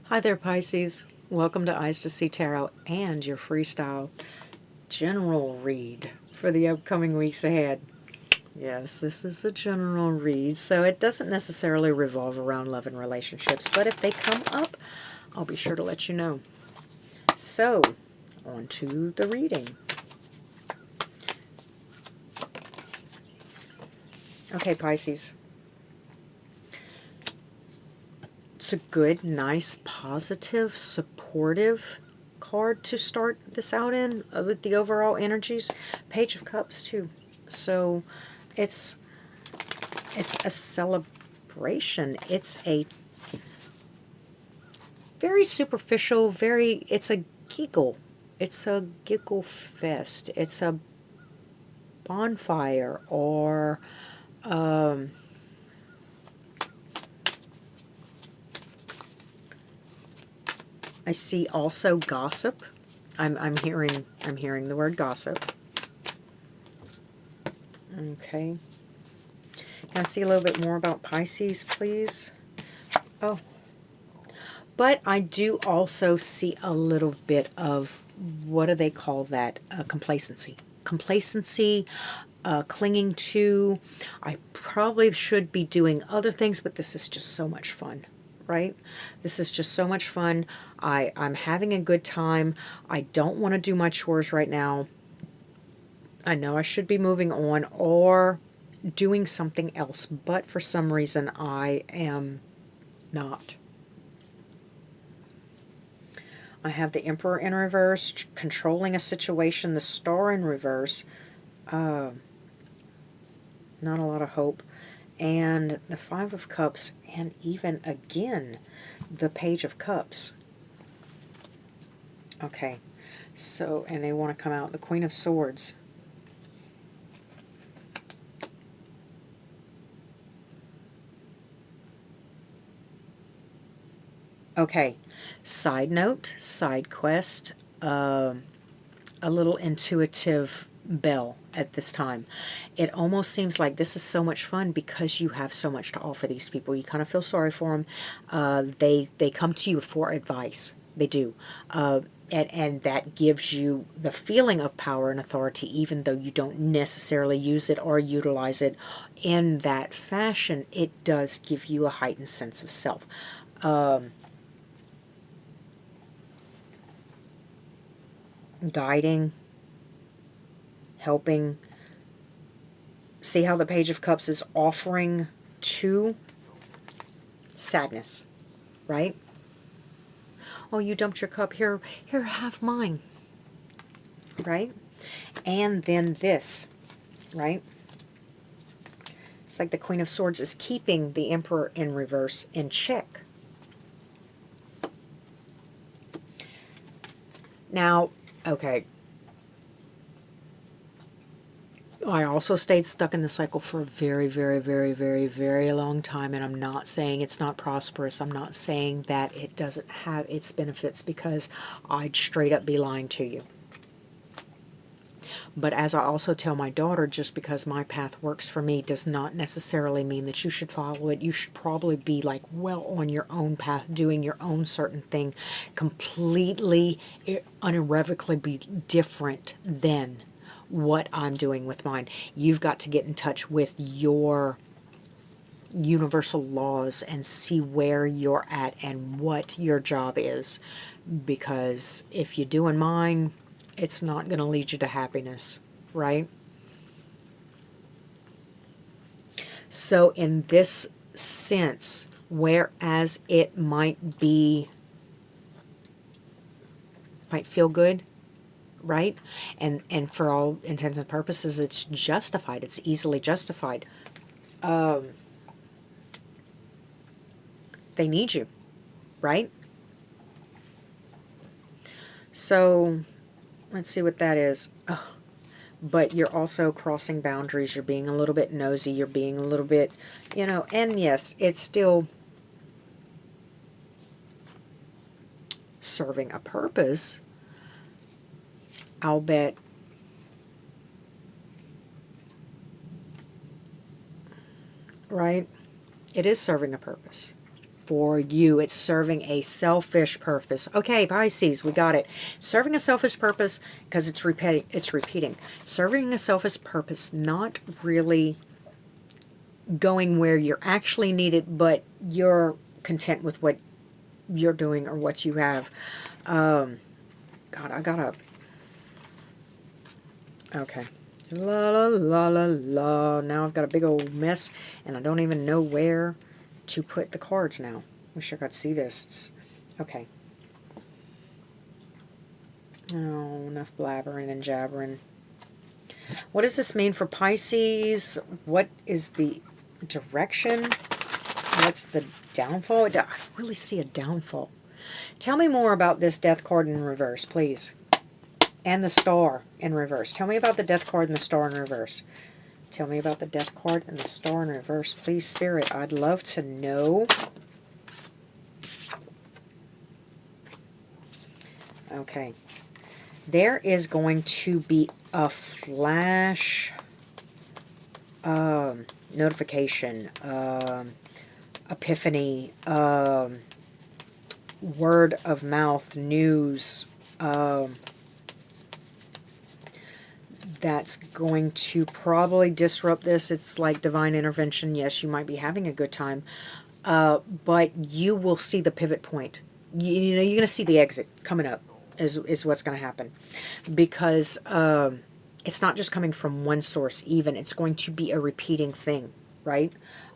Hi there, Pisces. Welcome to Eyes to See Tarot and your freestyle general read for the upcoming weeks ahead. Yes, this is a general read, so it doesn't necessarily revolve around love and relationships, but if they come up, I'll be sure to let you know. So, on to the reading. Okay, Pisces. It's a good, nice, positive, supportive card to start this out in with the overall energies. Page of Cups too. So it's a celebration. It's a very superficial, it's a giggle. It's a giggle fest. It's a bonfire or I see also gossip. I'm hearing the word gossip. Okay. Can I see a little bit more about Pisces, please? Oh. But I do also see a little bit of, what do they call that? Complacency. Complacency, clinging to, I probably should be doing other things, but this is just so much fun, right? This is just so much fun. I'm having a good time. I don't want to do my chores right now. I know I should be moving on or doing something else, but for some reason I am not. I have the Emperor in reverse, controlling a situation, the Star in reverse. Not a lot of hope. And the Five of Cups, and even again, the Page of Cups. Okay, so, and they want to come out, the Queen of Swords. Okay, side note, side quest, a little intuitive bell at this time. It almost seems like this is so much fun because you have so much to offer these people. You kind of feel sorry for them. They come to you for advice. They do. And that gives you the feeling of power and authority, even though you don't necessarily use it or utilize it in that fashion. It does give you a heightened sense of self. Guiding, helping. See how the Page of Cups is offering to sadness, right? Oh, you dumped your cup. Here, have mine, right? And then this, right? It's like the Queen of Swords is keeping the Emperor in reverse in check. Now, okay, I also stayed stuck in the cycle for a very, very, very, very, very long time, and I'm not saying it's not prosperous. I'm not saying that it doesn't have its benefits, because I'd straight up be lying to you. But as I also tell my daughter, just because my path works for me does not necessarily mean that you should follow it. You should probably be like well on your own path, doing your own certain thing, completely, unirrevocably different than what I'm doing with mine. You've got to get in touch with your universal laws and see where you're at and what your job is. Because if you're doing mine, it's not going to lead you to happiness, right? So in this sense, whereas it might feel good, right? And for all intents and purposes, it's justified. It's easily justified. They need you, right? So let's see what that is. Oh, but you're also crossing boundaries. You're being a little bit nosy. You're being a little bit, and yes, it's still serving a purpose. I'll bet. Right? It is serving a purpose. for you. It's serving a selfish purpose. Okay, Pisces, we got it. Serving a selfish purpose because it's repeating. Serving a selfish purpose, not really going where you're actually needed, but you're content with what you're doing or what you have. God, I gotta... Okay. La la la la la. Now I've got a big old mess, and I don't even know where to put the cards now. Wish I could see this. Okay. Oh, enough blabbering and jabbering. What does this mean for Pisces? What is the direction? What's the downfall? I don't really see a downfall. Tell me more about this Death card in reverse, please. And the Star in reverse. Tell me about the Death card and the Star in reverse. Tell me about the Death card and the Star in reverse, please, Spirit. I'd love to know. Okay. There is going to be a flash notification, epiphany, word of mouth, news, that's going to probably disrupt this. It's like divine intervention. Yes, you might be having a good time, but you will see the pivot point. You know, you're going to see the exit coming up is what's going to happen, because it's not just coming from one source even. It's going to be a repeating thing, right?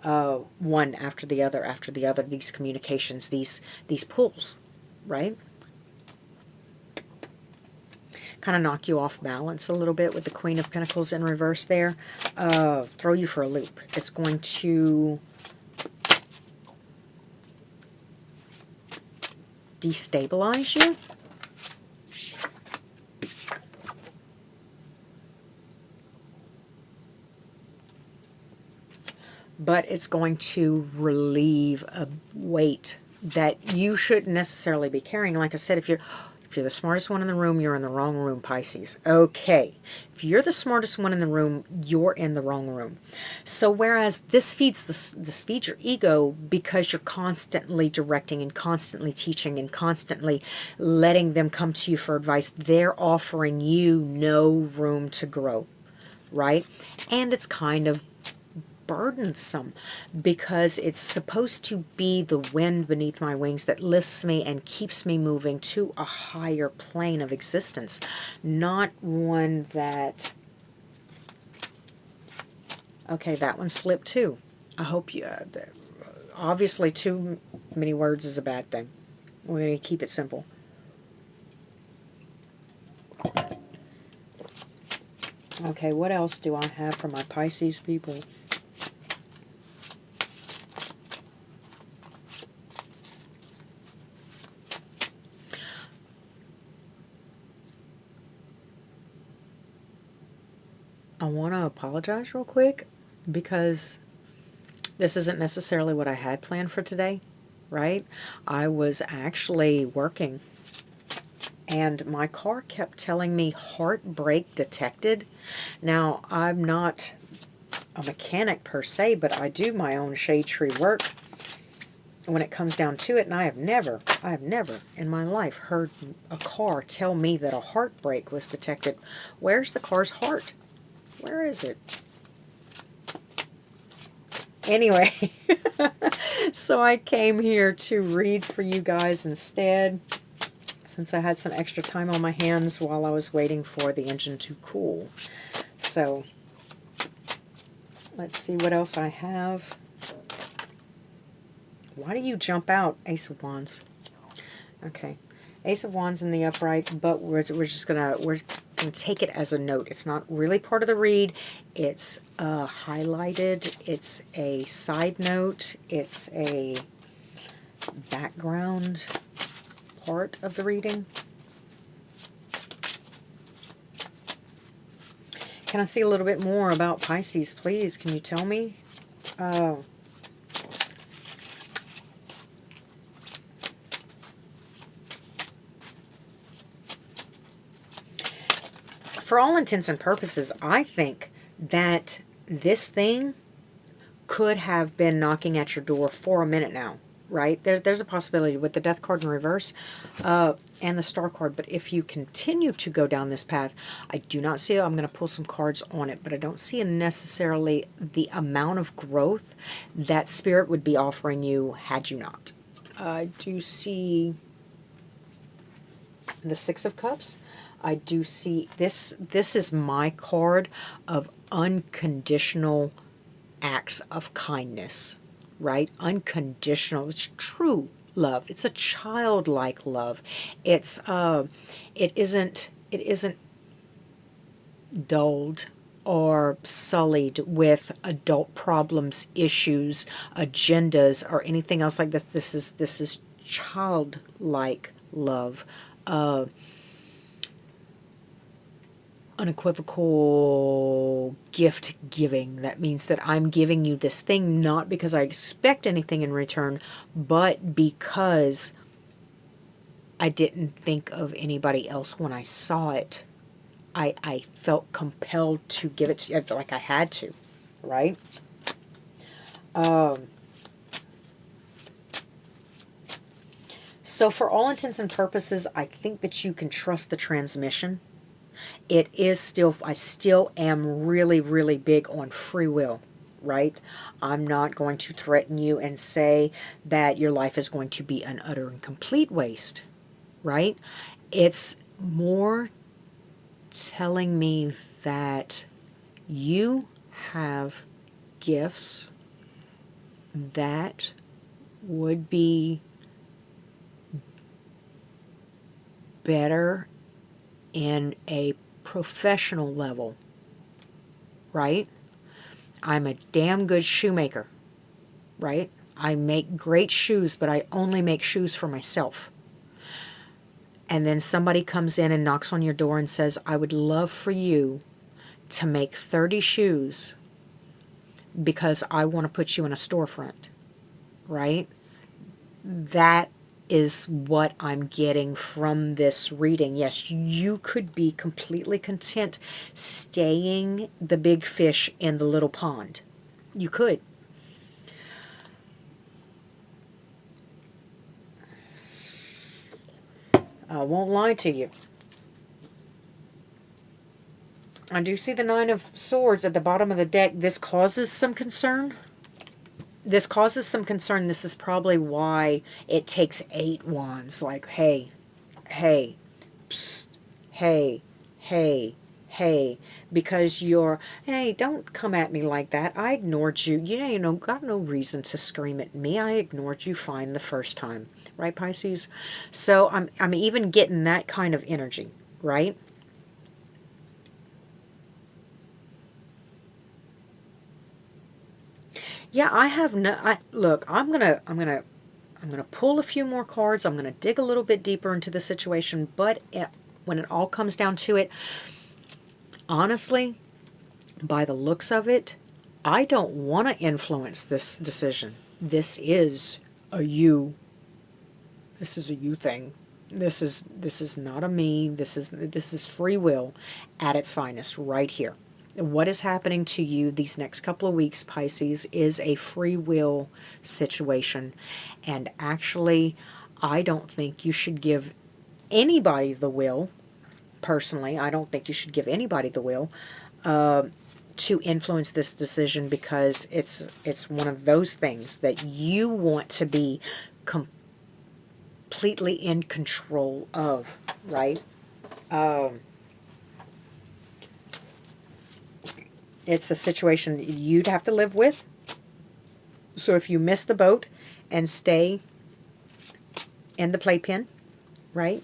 One after the other, these communications, these pulls, right? Kind of knock you off balance a little bit with the Queen of Pentacles in reverse there. Throw you for a loop. It's going to destabilize you. But it's going to relieve a weight that you shouldn't necessarily be carrying. Like I said, if you're the smartest one in the room, you're in the wrong room, Pisces. Okay. If you're the smartest one in the room, you're in the wrong room. So whereas this feeds your ego, because you're constantly directing and constantly teaching and constantly letting them come to you for advice, they're offering you no room to grow, right? And it's kind of burdensome, because it's supposed to be the wind beneath my wings that lifts me and keeps me moving to a higher plane of existence, not one that... Okay, that one slipped too. I hope you... obviously too many words is a bad thing. We're going to keep it simple. Okay, what else do I have for my Pisces people? I want to apologize real quick, because this isn't necessarily what I had planned for today, right? I was actually working, and my car kept telling me heartbreak detected. Now, I'm not a mechanic per se, but I do my own shade tree work when it comes down to it, and I have never in my life heard a car tell me that a heartbreak was detected. Where's the car's heart? Where is it? Anyway, so I came here to read for you guys instead, since I had some extra time on my hands while I was waiting for the engine to cool. So, let's see what else I have. Why do you jump out, Ace of Wands? Okay. Ace of Wands in the upright, but we're just gonna take it as a note. It's not really part of the read. It's highlighted. It's a side note. It's a background part of the reading. Can I see a little bit more about Pisces, please? Can you tell me? For all intents and purposes, I think that this thing could have been knocking at your door for a minute now. right? There's a possibility with the Death card in reverse and the Star card. But if you continue to go down this path, I do not see, I'm going to pull some cards on it, but I don't see necessarily the amount of growth that Spirit would be offering you had you not. I do see the Six of Cups. I do see this. This is my card of unconditional acts of kindness, right? Unconditional. It's true love. It's a childlike love. It isn't dulled or sullied with adult problems, issues, agendas, or anything else like this. This is childlike love. Unequivocal gift giving. That means that I'm giving you this thing not because I expect anything in return, but because I didn't think of anybody else when I saw it. I felt compelled to give it to you, like I had to, right? So for all intents and purposes, I think that you can trust the transmission. It is still, I still am really, really big on free will, right? I'm not going to threaten you and say that your life is going to be an utter and complete waste, right? It's more telling me that you have gifts that would be better in a professional level, right? I'm a damn good shoemaker, right? I make great shoes, but I only make shoes for myself. And then somebody comes in and knocks on your door and says, I would love for you to make 30 shoes because I want to put you in a storefront, right? That is what I'm getting from this reading. Yes, you could be completely content staying the big fish in the little pond. You could. I won't lie to you. I do see the Nine of Swords at the bottom of the deck. This causes some concern. This causes some concern. This is probably why it takes 8 wands. Like, hey, hey, psst, hey, hey, hey. Because you're, hey, don't come at me like that. I ignored you. You know, got no reason to scream at me. I ignored you fine the first time. Right, Pisces? So I'm even getting that kind of energy, right? Yeah, I have no. Look, I'm gonna pull a few more cards. I'm gonna dig a little bit deeper into the situation. But when it all comes down to it, honestly, by the looks of it, I don't want to influence this decision. This is a you. This is a you thing. This is not a me. This is free will at its finest right here. What is happening to you these next couple of weeks, Pisces, is a free will situation. And actually, I don't think you should give anybody the will, personally, I don't think you should give anybody the will to influence this decision, because it's one of those things that you want to be completely in control of, right? It's a situation you'd have to live with. So if you miss the boat and stay in the playpen, right?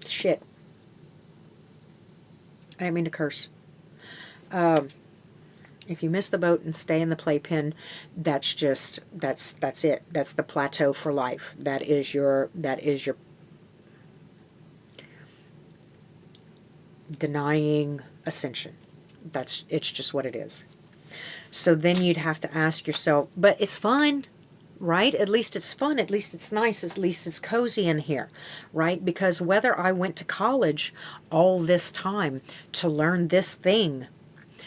Shit. I didn't mean to curse. If you miss the boat and stay in the playpen, that's it. That's the plateau for life. That is your denying ascension. It's just what it is. So then you'd have to ask yourself, but it's fun, right? At least it's fun. At least it's nice. At least it's cozy in here, right? Because whether I went to college all this time to learn this thing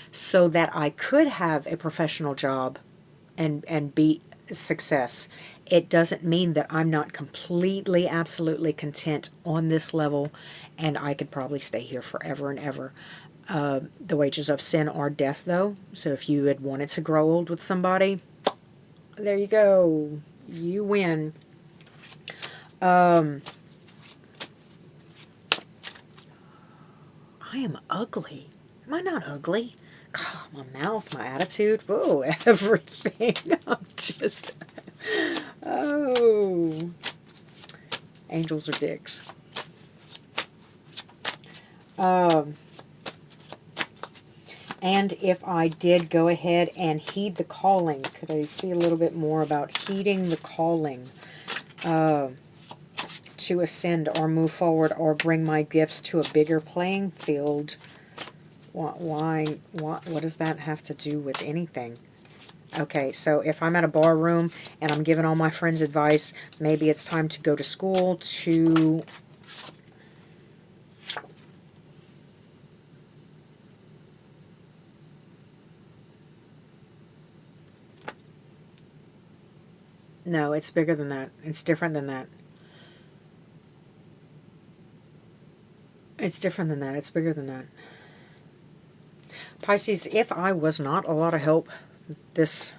so that I could have a professional job and be success. It doesn't mean that I'm not completely, absolutely content on this level, and I could probably stay here forever and ever. The wages of sin are death, though. So if you had wanted to grow old with somebody, there you go. You win. I am ugly. Am I not ugly? God, my mouth, my attitude, whoa, everything. I'm just, oh. Angels are dicks. And if I did go ahead and heed the calling, could I see a little bit more about heeding the calling to ascend or move forward or bring my gifts to a bigger playing field? What does that have to do with anything? Okay, so if I'm at a bar room and I'm giving all my friends advice, maybe it's time to go to school to... No, it's bigger than that. It's different than that. It's different than that. It's bigger than that. Pisces, if I was not a lot of help, if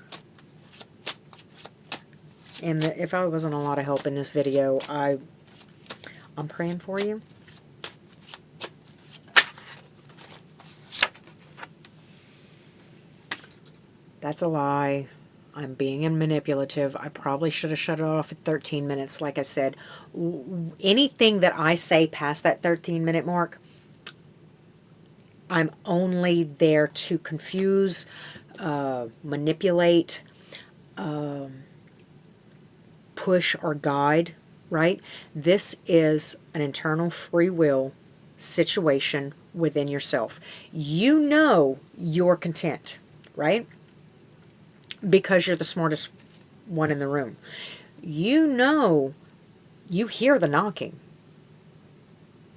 I wasn't a lot of help in this video, I'm praying for you. That's a lie. I'm being manipulative. I probably should have shut it off at 13 minutes. Like I said, anything that I say past that 13-minute mark, I'm only there to confuse, manipulate, push, or guide, right? This is an internal free will situation within yourself. You know you're content, right? Because you're the smartest one in the room. You know you hear the knocking,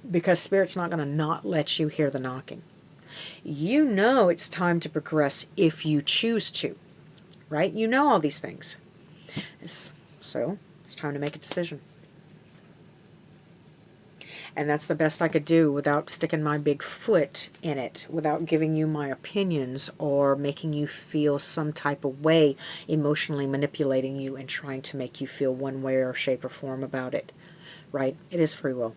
because Spirit's not going to not let you hear the knocking. You know it's time to progress if you choose to, right? You know all these things. So it's time to make a decision. And that's the best I could do without sticking my big foot in it, without giving you my opinions or making you feel some type of way, emotionally manipulating you and trying to make you feel one way or shape or form about it, right? It is free will.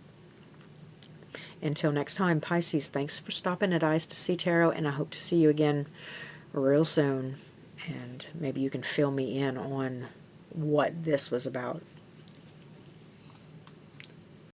Until next time, Pisces, thanks for stopping at Eyes to See Tarot, and I hope to see you again real soon. And maybe you can fill me in on what this was about.